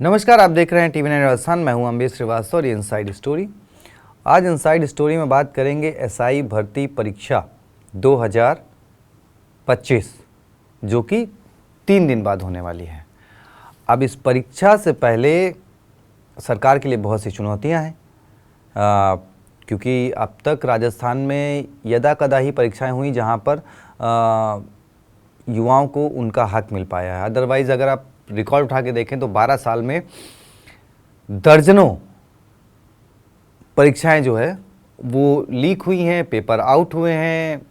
नमस्कार, आप देख रहे हैं टीवी 9 राजस्थान। मैं हूं अम्बेश श्रीवास्तव और ये इनसाइड स्टोरी। आज इनसाइड स्टोरी में बात करेंगे एसआई भर्ती परीक्षा 2025 जो कि 3 दिन बाद होने वाली है। अब इस परीक्षा से पहले सरकार के लिए बहुत सी चुनौतियां हैं, क्योंकि अब तक राजस्थान में यदा-कदा ही परीक्षाएं हुई जहां पर युवाओं को उनका हक मिल पाया है। अदरवाइज़ अगर आप रिकॉर्ड उठा के देखें तो 12 साल में दर्जनों परीक्षाएं जो है वो लीक हुई हैं, पेपर आउट हुए हैं,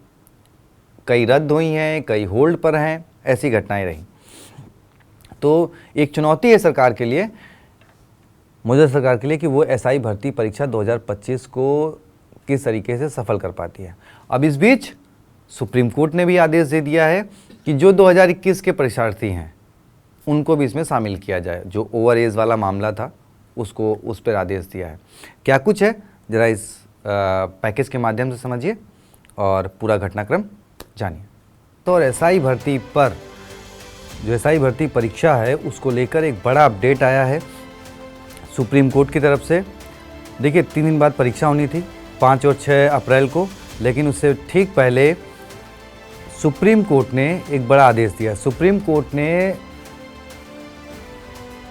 कई रद्द हुई हैं, कई होल्ड पर हैं, ऐसी घटनाएं रही। तो एक चुनौती है सरकार के लिए, मौजूदा सरकार के लिए, कि वो एसआई भर्ती परीक्षा 2025 को किस तरीके से सफल कर पाती है। अब इस बीच सुप्रीम कोर्ट ने भी आदेश दे दिया है कि जो 2021 के परीक्षार्थी हैं उनको भी इसमें शामिल किया जाए। जो ओवर एज वाला मामला था उसको उस पर आदेश दिया है। क्या कुछ है ज़रा इस पैकेज के माध्यम से समझिए और पूरा घटनाक्रम जानिए। तो और एसआई भर्ती पर जो एसआई भर्ती परीक्षा है उसको लेकर एक बड़ा अपडेट आया है सुप्रीम कोर्ट की तरफ से। देखिए, 3 दिन बाद परीक्षा होनी थी, 5 और 6 अप्रैल को, लेकिन उससे ठीक पहले सुप्रीम कोर्ट ने एक बड़ा आदेश दिया। सुप्रीम कोर्ट ने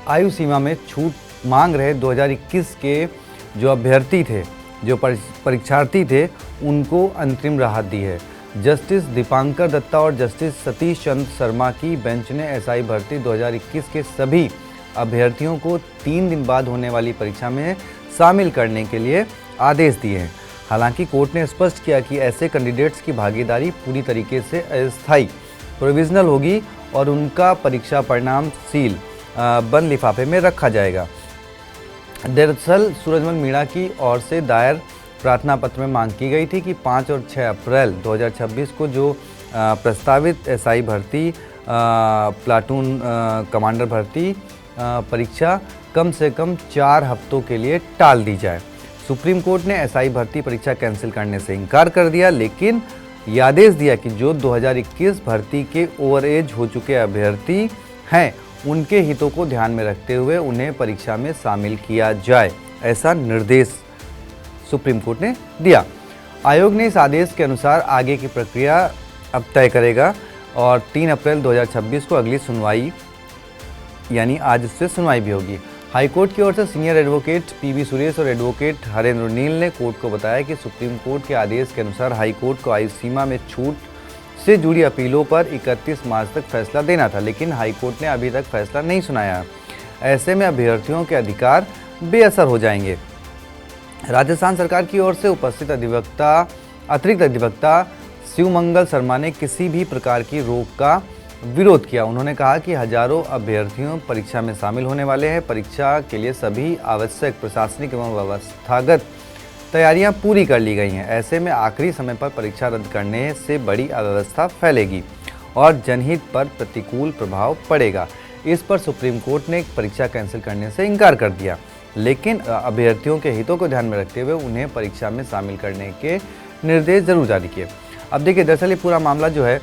आयु सीमा में छूट मांग रहे 2021 के जो अभ्यर्थी थे, जो परीक्षार्थी थे, उनको अंतरिम राहत दी है। जस्टिस दीपांकर दत्ता और जस्टिस सतीश चंद्र शर्मा की बेंच ने एसआई भर्ती 2021 के सभी अभ्यर्थियों को 3 दिन बाद होने वाली परीक्षा में शामिल करने के लिए आदेश दिए हैं। हालांकि कोर्ट ने स्पष्ट किया कि ऐसे कैंडिडेट्स की भागीदारी पूरी तरीके से अस्थायी प्रोविजनल होगी और उनका परीक्षा परिणाम सील बंद लिफाफे में रखा जाएगा। दरअसल सूरजमल मीणा की ओर से दायर प्रार्थना पत्र में मांग की गई थी कि 5 और 6 अप्रैल 2026 को जो प्रस्तावित एसआई भर्ती प्लाटून कमांडर भर्ती परीक्षा कम से कम 4 हफ्तों के लिए टाल दी जाए। सुप्रीम कोर्ट ने एसआई भर्ती परीक्षा कैंसिल करने से इनकार कर दिया, लेकिन यह आदेश दिया कि जो 2021 भर्ती के ओवर एज हो चुके अभ्यर्थी हैं उनके हितों को ध्यान में रखते हुए उन्हें परीक्षा में शामिल किया जाए, ऐसा निर्देश सुप्रीम कोर्ट ने दिया। आयोग ने इस आदेश के अनुसार आगे की प्रक्रिया अब तय करेगा और 3 अप्रैल 2026 को अगली सुनवाई, यानी आज इससे सुनवाई भी होगी। हाईकोर्ट की ओर से सीनियर एडवोकेट पीवी सुरेश और एडवोकेट हरेंद्र नील ने कोर्ट को बताया कि सुप्रीम कोर्ट के आदेश के अनुसार हाईकोर्ट को आयु सीमा में छूट से जुड़ी अपीलों पर 31 मार्च तक फैसला देना था, लेकिन हाईकोर्ट ने अभी तक फैसला नहीं सुनाया। ऐसे में अभ्यर्थियों के अधिकार बेअसर हो जाएंगे। राजस्थान सरकार की ओर से उपस्थित अतिरिक्त अधिवक्ता शिवमंगल शर्मा ने किसी भी प्रकार की रोक का विरोध किया। उन्होंने कहा कि हजारों अभ्यर्थियों परीक्षा में शामिल होने वाले हैं। परीक्षा के लिए सभी आवश्यक प्रशासनिक एवं व्यवस्थागत तैयारियां पूरी कर ली गई हैं। ऐसे में आखिरी समय पर परीक्षा रद्द करने से बड़ी अव्यवस्था फैलेगी और जनहित पर प्रतिकूल प्रभाव पड़ेगा। इस पर सुप्रीम कोर्ट ने परीक्षा कैंसिल करने से इनकार कर दिया, लेकिन अभ्यर्थियों के हितों को ध्यान में रखते हुए उन्हें परीक्षा में शामिल करने के निर्देश जरूर जारी किए। अब देखिए, दरअसल ये पूरा मामला जो है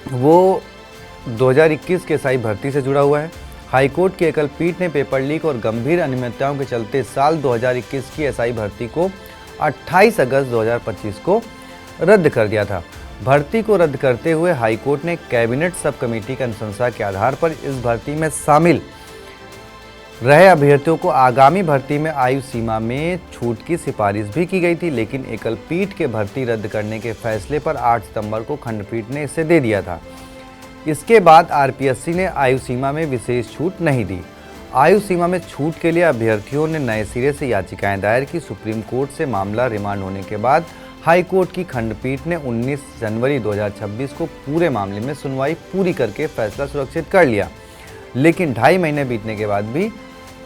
वो 2021 के एसआई भर्ती से जुड़ा हुआ है। हाईकोर्ट की एकल पीठ ने पेपर लीक और गंभीर अनियमितताओं के चलते साल 2021 की एसआई भर्ती को 28 अगस्त 2025 को रद्द कर दिया था। भर्ती को रद्द करते हुए हाईकोर्ट ने कैबिनेट सब कमेटी की अनुशंसा के आधार पर इस भर्ती में शामिल रहे अभ्यर्थियों को आगामी भर्ती में आयु सीमा में छूट की सिफारिश भी की गई थी, लेकिन एकल पीठ के भर्ती रद्द करने के फैसले पर 8 सितंबर को खंडपीठ ने इसे दे दिया था। इसके बाद आरपीएससी ने आयु सीमा में विशेष छूट नहीं दी। आयु सीमा में छूट के लिए अभ्यर्थियों ने नए सिरे से याचिकाएं दायर की। सुप्रीम कोर्ट से मामला रिमांड होने के बाद हाई कोर्ट की खंडपीठ ने 19 जनवरी 2026 को पूरे मामले में सुनवाई पूरी करके फैसला सुरक्षित कर लिया, लेकिन 2.5 महीने बीतने के बाद भी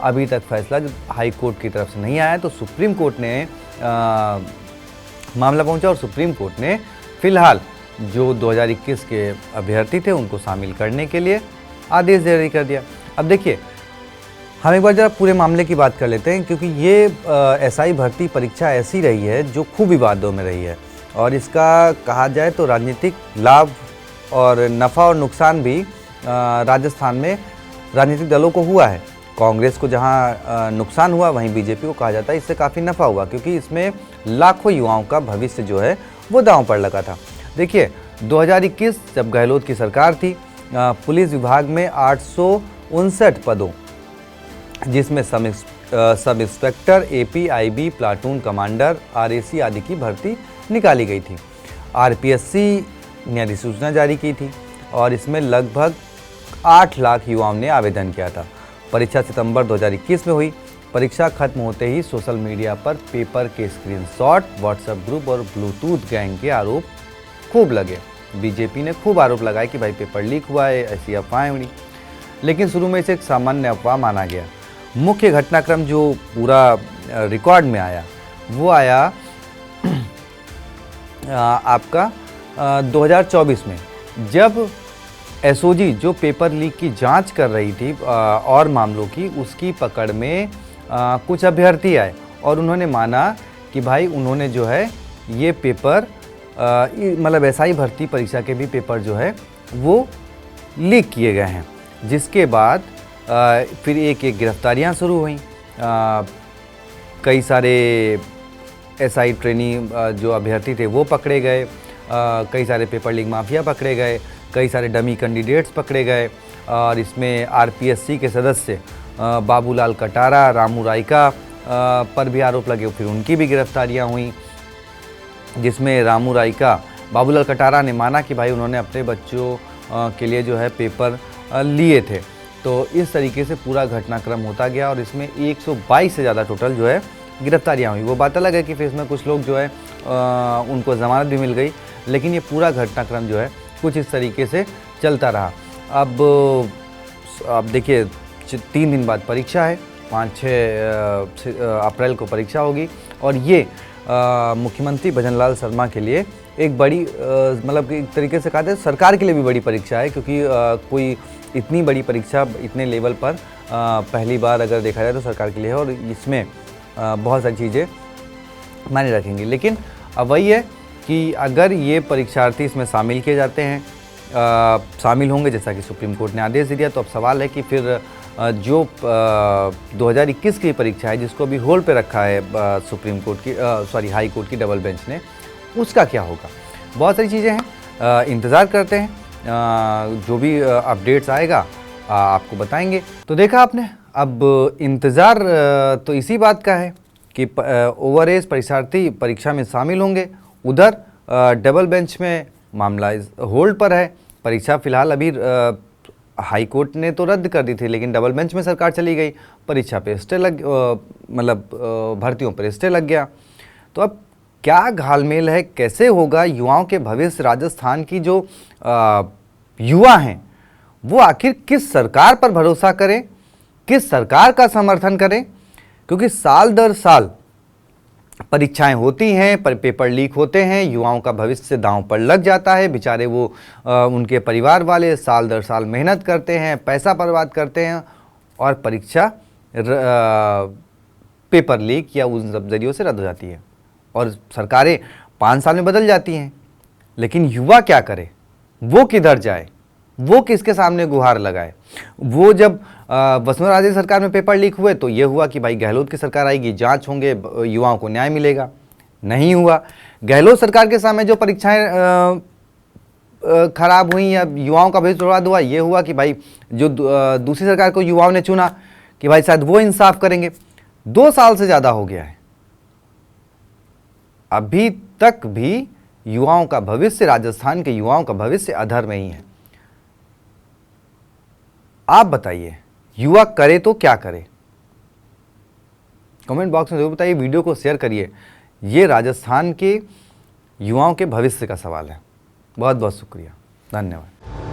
अभी तक फैसला हाई कोर्ट की तरफ से नहीं आया। तो सुप्रीम कोर्ट ने मामला पहुंचा और सुप्रीम कोर्ट ने फिलहाल जो 2021 के अभ्यर्थी थे उनको शामिल करने के लिए आदेश जारी कर दिया। अब देखिए, हम एक बार जरा पूरे मामले की बात कर लेते हैं, क्योंकि ये एसआई भर्ती परीक्षा ऐसी रही है जो खूब विवादों में रही है और इसका कहा जाए तो राजनीतिक लाभ और नफ़ा और नुकसान भी राजस्थान में राजनीतिक दलों को हुआ है। कांग्रेस को जहां नुकसान हुआ वहीं बीजेपी को कहा जाता है इससे काफ़ी नफ़ा हुआ, क्योंकि इसमें लाखों युवाओं का भविष्य जो है वो दांव पर लगा था। देखिए 2021 जब गहलोत की सरकार थी, पुलिस विभाग में 859 पदों, जिसमें sub inspector, APIB, platoon commander, RAC आदि की भर्ती निकाली गई थी। RPSC ने अधिसूचना जारी की थी और इसमें लगभग 8 लाख युवाओं ने आवेदन किया था। परीक्षा सितंबर 2021 में हुई। परीक्षा खत्म होते ही सोशल मीडिया पर पेपर के स्क्रीनशॉट, व्हाट्सएप ग्रुप और ब्लूटूथ गैंग के आरोप खूब लगे। बीजेपी ने खूब आरोप लगाए कि भाई पेपर लीक हुआ है, ऐसी अफवाहें उड़ी। लेकिन शुरू में इसे एक सामान्य अफवाह माना गया। मुख्य घटनाक्रम जो पूरा रिकॉर्ड में आया वो आया आपका 2024 में, जब SOG जो पेपर लीक की जांच कर रही थी और मामलों की, उसकी पकड़ में कुछ अभ्यर्थी आए और उन्होंने माना कि भाई उन्होंने जो है ये पेपर मतलब SI भर्ती परीक्षा के भी पेपर जो है वो लीक किए गए हैं। जिसके बाद फिर एक एक गिरफ्तारियां शुरू हुई। कई सारे SI ट्रेनी जो अभ्यर्थी थे वो पकड़े गए, कई सारे पेपर लीक माफिया पकड़े गए, कई सारे डमी कैंडिडेट्स पकड़े गए और इसमें RPSC के सदस्य बाबूलाल कटारा, रामू राइका पर भी आरोप लगे, फिर उनकी भी गिरफ्तारियां हुई। जिसमें रामू राइका, बाबूलाल कटारा ने माना कि भाई उन्होंने अपने बच्चों के लिए जो है पेपर लिए थे। तो इस तरीके से पूरा घटनाक्रम होता गया और इसमें 122 से ज़्यादा टोटल जो है गिरफ्तारियां हुई। वो बात अलग है कि फिर इसमें कुछ लोग जो है उनको ज़मानत भी मिल गई, लेकिन ये पूरा घटनाक्रम जो है कुछ इस तरीके से चलता रहा। अब देखिए 3 दिन बाद परीक्षा है, 5-6 अप्रैल को परीक्षा होगी और ये मुख्यमंत्री भजनलाल शर्मा के लिए एक बड़ी मतलब एक तरीके से कहते हैं सरकार के लिए भी बड़ी परीक्षा है, क्योंकि कोई इतनी बड़ी परीक्षा इतने लेवल पर पहली बार अगर देखा जाए तो सरकार के लिए है और इसमें बहुत सारी चीज़ें मायने रखेंगी। लेकिन अब वही है कि अगर ये परीक्षार्थी इसमें शामिल किए जाते हैं, शामिल होंगे जैसा कि सुप्रीम कोर्ट ने आदेश दिया, तो अब सवाल है कि फिर जो 2021 की परीक्षा है जिसको अभी होल्ड पे रखा है सुप्रीम कोर्ट की हाई कोर्ट की डबल बेंच ने, उसका क्या होगा। बहुत सारी चीज़ें हैं, इंतज़ार करते हैं, जो भी अपडेट्स आएगा आपको बताएंगे। तो देखा आपने, अब इंतज़ार तो इसी बात का है कि ओवर एज परीक्षार्थी परीक्षा में शामिल होंगे, उधर डबल बेंच में मामला होल्ड पर है। परीक्षा फ़िलहाल अभी हाई कोर्ट ने तो रद्द कर दी थी, लेकिन डबल बेंच में सरकार चली गई, परीक्षा पे स्टे मतलब भर्तियों पर स्टे लग गया। तो अब क्या घालमेल है, कैसे होगा युवाओं के भविष्य। राजस्थान की जो युवा हैं वो आखिर किस सरकार पर भरोसा करें, किस सरकार का समर्थन करें, क्योंकि साल दर साल परीक्षाएं होती हैं, पेपर लीक होते हैं, युवाओं का भविष्य दांव पर लग जाता है। बेचारे वो उनके परिवार वाले साल दर साल मेहनत करते हैं, पैसा बर्बाद करते हैं और परीक्षा पेपर लीक या उन सब जरियों से रद्द हो जाती है और सरकारें 5 साल में बदल जाती हैं। लेकिन युवा क्या करे, वो किधर जाए, वो किसके सामने गुहार लगाए। वो जब वसुंधरा राजे सरकार में पेपर लीक हुए तो ये हुआ कि भाई गहलोत की सरकार आएगी, जांच होंगे, युवाओं को न्याय मिलेगा। नहीं हुआ। गहलोत सरकार के सामने जो परीक्षाएं खराब हुई या युवाओं का भविष्य बर्बाद हुआ, ये हुआ कि भाई जो दूसरी सरकार को युवाओं ने चुना कि भाई शायद वो इंसाफ करेंगे। 2 साल से ज़्यादा हो गया है, अभी तक भी युवाओं का भविष्य, राजस्थान के युवाओं का भविष्य अधर में ही है। आप बताइए युवा करे तो क्या करे, कमेंट बॉक्स में जरूर बताइए, वीडियो को शेयर करिए। ये राजस्थान के युवाओं के भविष्य का सवाल है। बहुत बहुत शुक्रिया, धन्यवाद।